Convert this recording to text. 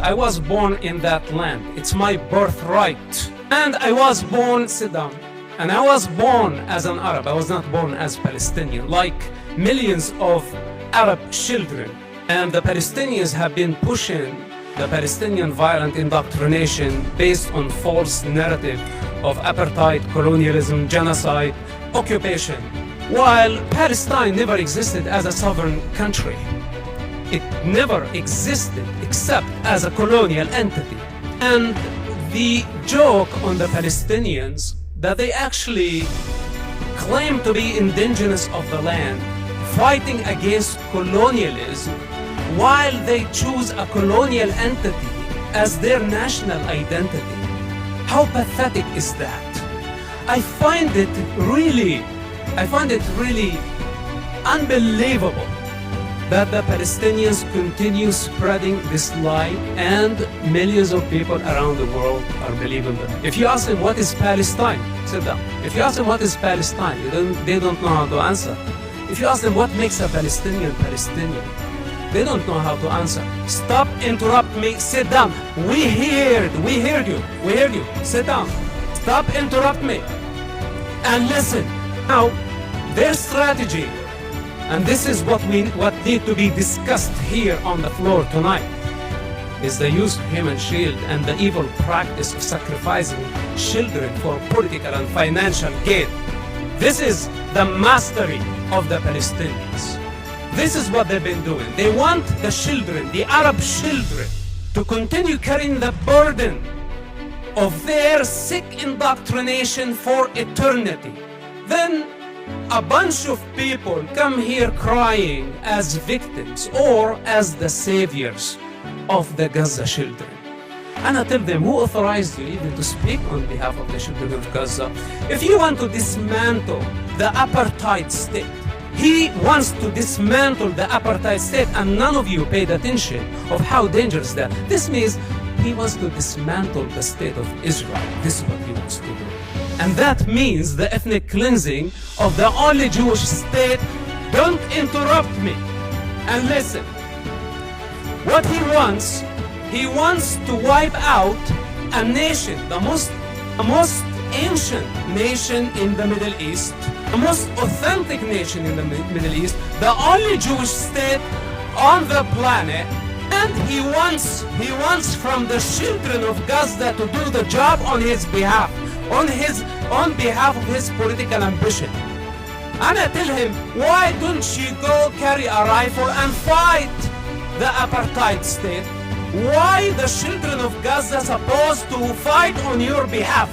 I was born in that land. It's my birthright. And I was born, sit down, and I was born as an Arab. I was not born as Palestinian, like millions of Arab children. And the Palestinians have been pushing the Palestinian violent indoctrination based on false narrative of apartheid, colonialism, genocide, occupation, while Palestine never existed as a sovereign country. It never existed except as a colonial entity. And the joke on the Palestinians that they actually claim to be indigenous of the land, fighting against colonialism, while they choose a colonial entity as their national identity. How pathetic is that? I find it really unbelievable that the Palestinians continue spreading this lie and millions of people around the world are believing them. If you ask them what is Palestine, sit down. If you ask them what is Palestine, they don't know how to answer. If you ask them what makes a Palestinian Palestinian, they don't know how to answer. Stop, interrupt me, sit down. We heard you. Sit down. Stop, interrupt me. And listen. Now, their strategy, and this is what need to be discussed here on the floor tonight, is the use of human shield and the evil practice of sacrificing children for political and financial gain. This is the mastery of the Palestinians. This is what they've been doing. They want the children, the Arab children, to continue carrying the burden of their sick indoctrination for eternity. Then a bunch of people come here crying as victims or as the saviors of the Gaza children. And I tell them, who authorized you even to speak on behalf of the children of Gaza? If you want to dismantle the apartheid state, he wants to dismantle the apartheid state, and none of you paid attention of how dangerous that. This means he wants to dismantle the state of Israel. This is what he wants to do. And that means the ethnic cleansing of the only Jewish state. Don't interrupt me. And listen. What he wants to wipe out a nation, the most ancient nation in the Middle East, the most authentic nation in the Middle East, the only Jewish state on the planet, and he wants from the children of Gaza to do the job on his behalf, on behalf of his political ambition. And I tell him, why don't you go carry a rifle and fight the apartheid state? Why the children of Gaza supposed to fight on your behalf?